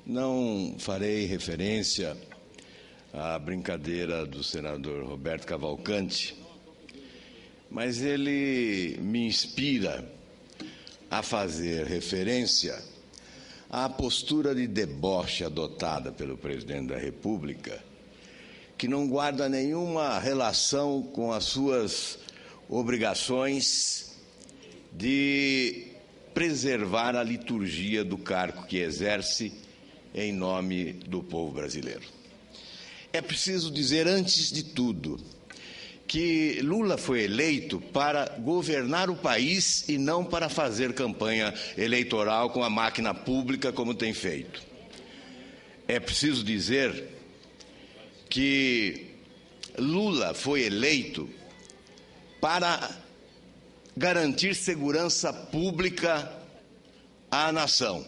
Não farei referência à brincadeira do senador Roberto Cavalcanti, mas ele me inspira a fazer referência à postura de deboche adotada pelo presidente da República, que não guarda nenhuma relação com as suas obrigações de preservar a liturgia do cargo que exerce em nome do povo brasileiro. É preciso dizer, antes de tudo, que Lula foi eleito para governar o país e não para fazer campanha eleitoral com a máquina pública, como tem feito. É preciso dizer que Lula foi eleito para garantir segurança pública à nação,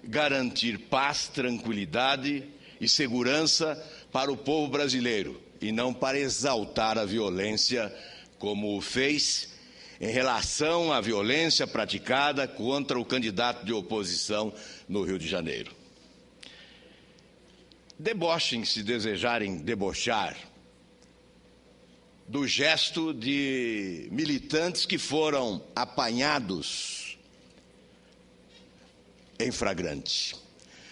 garantir paz, tranquilidade e segurança para o povo brasileiro, e não para exaltar a violência, como o fez em relação à violência praticada contra o candidato de oposição no Rio de Janeiro. Debochem se desejarem debochar do gesto de militantes que foram apanhados em flagrante,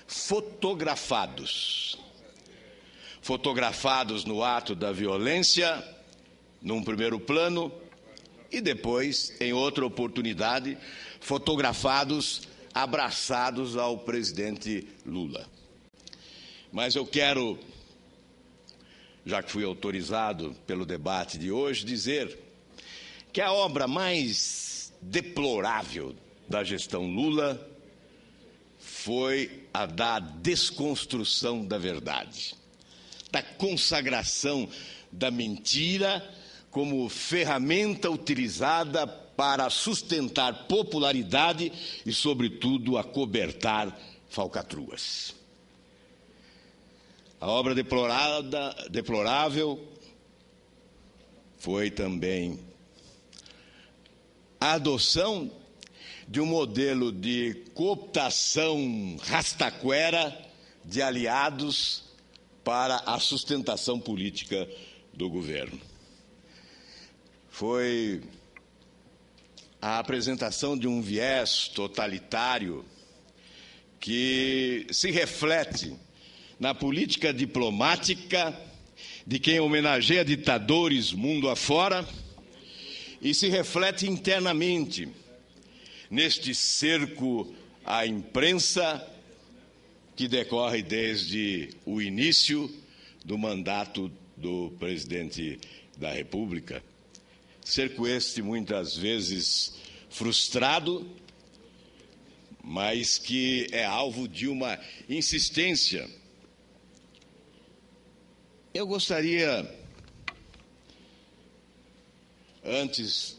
fotografados no ato da violência, num primeiro plano, e depois, em outra oportunidade, fotografados abraçados ao presidente Lula. Mas eu quero, já que fui autorizado pelo debate de hoje, dizer que a obra mais deplorável da gestão Lula foi a da desconstrução da verdade, da consagração da mentira como ferramenta utilizada para sustentar popularidade e, sobretudo, acobertar falcatruas. A obra deplorável foi também a adoção de um modelo de cooptação rastaquera de aliados para a sustentação política do governo. Foi a apresentação de um viés totalitário que se reflete na política diplomática de quem homenageia ditadores mundo afora e se reflete internamente neste cerco à imprensa que decorre desde o início do mandato do presidente da República. Cerco este muitas vezes frustrado, mas que é alvo de uma insistência. Eu gostaria, antes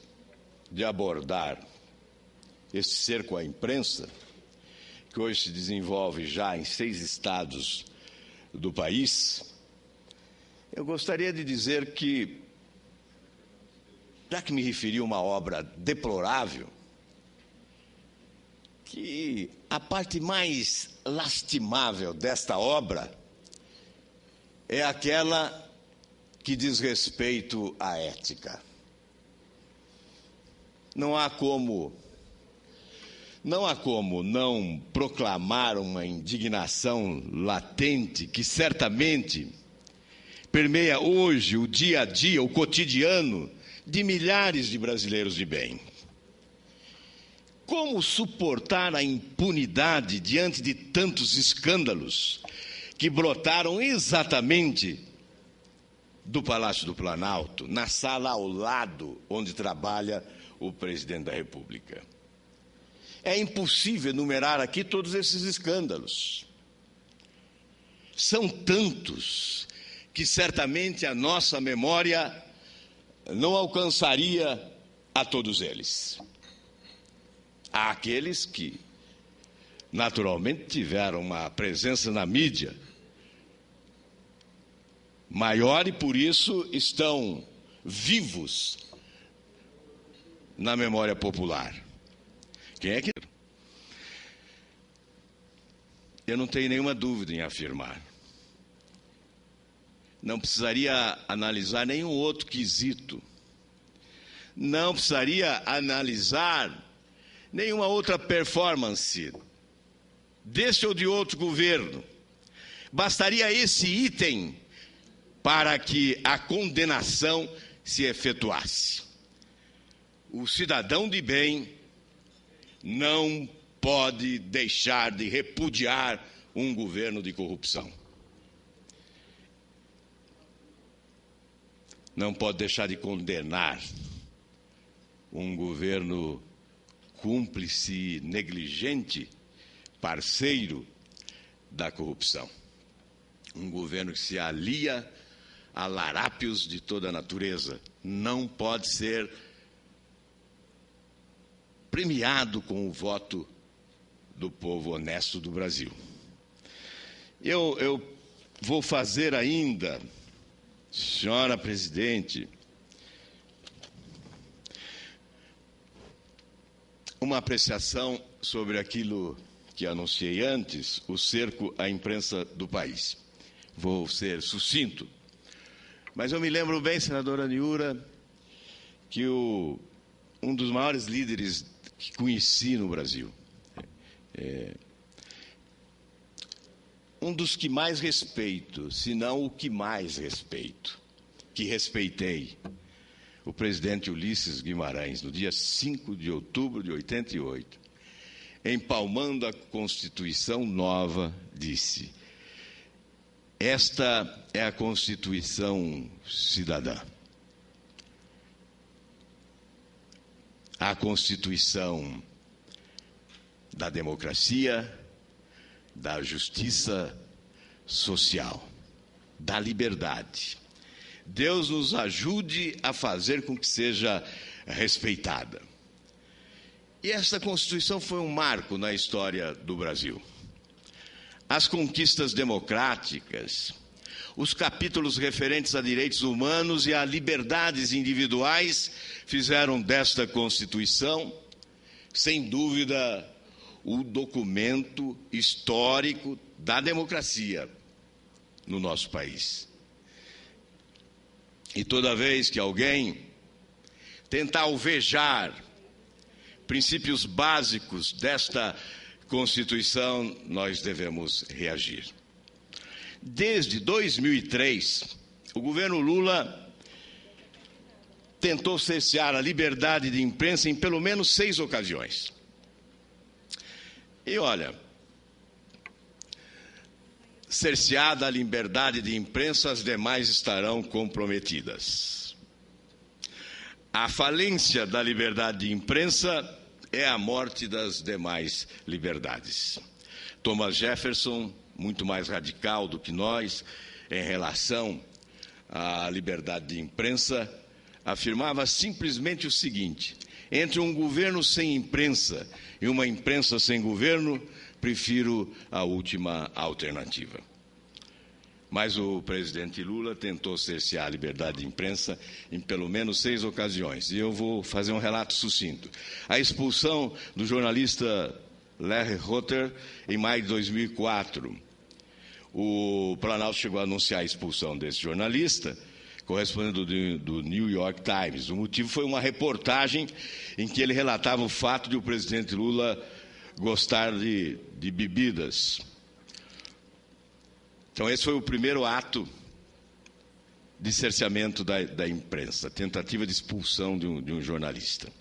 de abordar esse cerco à imprensa, que hoje se desenvolve já em 6 estados do país, eu gostaria de dizer que, já que me referi a uma obra deplorável, que a parte mais lastimável desta obra é aquela que diz respeito à ética. Não há como não proclamar uma indignação latente que certamente permeia hoje o dia a dia, o cotidiano de milhares de brasileiros de bem. Como suportar a impunidade diante de tantos escândalos que brotaram exatamente do Palácio do Planalto, na sala ao lado onde trabalha o presidente da República? É impossível enumerar aqui todos esses escândalos. São tantos que certamente a nossa memória não alcançaria a todos eles. Há aqueles que, naturalmente, tiveram uma presença na mídia maior e, por isso, estão vivos na memória popular. Quem é que... eu não tenho nenhuma dúvida em afirmar. Não precisaria analisar nenhum outro quesito. Não precisaria analisar nenhuma outra performance deste ou de outro governo. Bastaria esse item para que a condenação se efetuasse. O cidadão de bem não pode deixar de repudiar um governo de corrupção. Não pode deixar de condenar um governo cúmplice, negligente, parceiro da corrupção. Um governo que se alia a larápios de toda a natureza. Não pode ser premiado com o voto do povo honesto do Brasil. Eu vou fazer ainda, senhora presidente, uma apreciação sobre aquilo que anunciei antes, o cerco à imprensa do país. Vou ser sucinto. Mas eu me lembro bem, senadora Niura, que um dos maiores líderes que conheci no Brasil, um dos que mais respeito, se não o que mais respeito, que respeitei, o presidente Ulisses Guimarães, no dia 5 de outubro de 88, empalmando a Constituição nova, disse: esta é a Constituição cidadã. A Constituição da democracia, da justiça social, da liberdade. Deus nos ajude a fazer com que seja respeitada. E esta Constituição foi um marco na história do Brasil. As conquistas democráticas, os capítulos referentes a direitos humanos e a liberdades individuais fizeram desta Constituição, sem dúvida, o documento histórico da democracia no nosso país. E toda vez que alguém tentar alvejar princípios básicos desta Constituição, nós devemos reagir. Desde 2003, o governo Lula tentou cercear a liberdade de imprensa em pelo menos 6 ocasiões. E olha, cerceada a liberdade de imprensa, as demais estarão comprometidas. A falência da liberdade de imprensa é a morte das demais liberdades. Thomas Jefferson, muito mais radical do que nós, em relação à liberdade de imprensa, afirmava simplesmente o seguinte: entre um governo sem imprensa e uma imprensa sem governo, prefiro a última alternativa. Mas o presidente Lula tentou cercear a liberdade de imprensa em pelo menos 6 ocasiões. E eu vou fazer um relato sucinto. A expulsão do jornalista Larry Rotter em maio de 2004. O Planalto chegou a anunciar a expulsão desse jornalista, correspondente do New York Times. O motivo foi uma reportagem em que ele relatava o fato de o presidente Lula gostar de bebidas. Então, esse foi o primeiro ato de cerceamento da imprensa, tentativa de expulsão de um jornalista.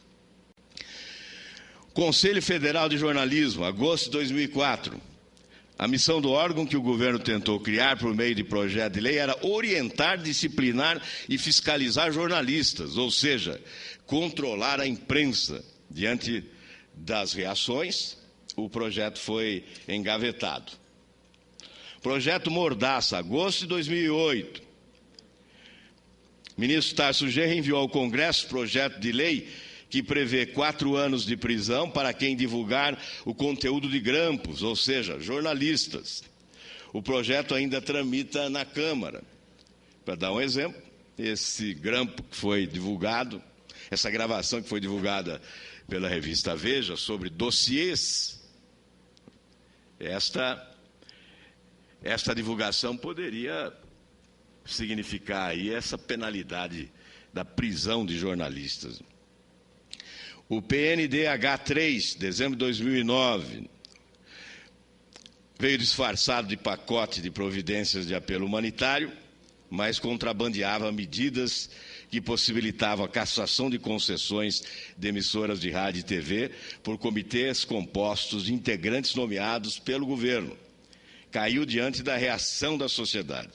Conselho Federal de Jornalismo, agosto de 2004. A missão do órgão que o governo tentou criar por meio de projeto de lei era orientar, disciplinar e fiscalizar jornalistas, ou seja, controlar a imprensa. Diante das reações, o projeto foi engavetado. Projeto Mordaça, agosto de 2008. Ministro Tarso Genro enviou ao Congresso projeto de lei que prevê 4 anos de prisão para quem divulgar o conteúdo de grampos, ou seja, jornalistas. O projeto ainda tramita na Câmara. Para dar um exemplo, esse grampo que foi divulgado, essa gravação que foi divulgada pela revista Veja sobre dossiês, esta esta divulgação poderia significar aí essa penalidade da prisão de jornalistas. O PNDH3, dezembro de 2009, veio disfarçado de pacote de providências de apelo humanitário, mas contrabandeava medidas que possibilitavam a cassação de concessões de emissoras de rádio e TV por comitês compostos de integrantes nomeados pelo governo. Caiu diante da reação da sociedade.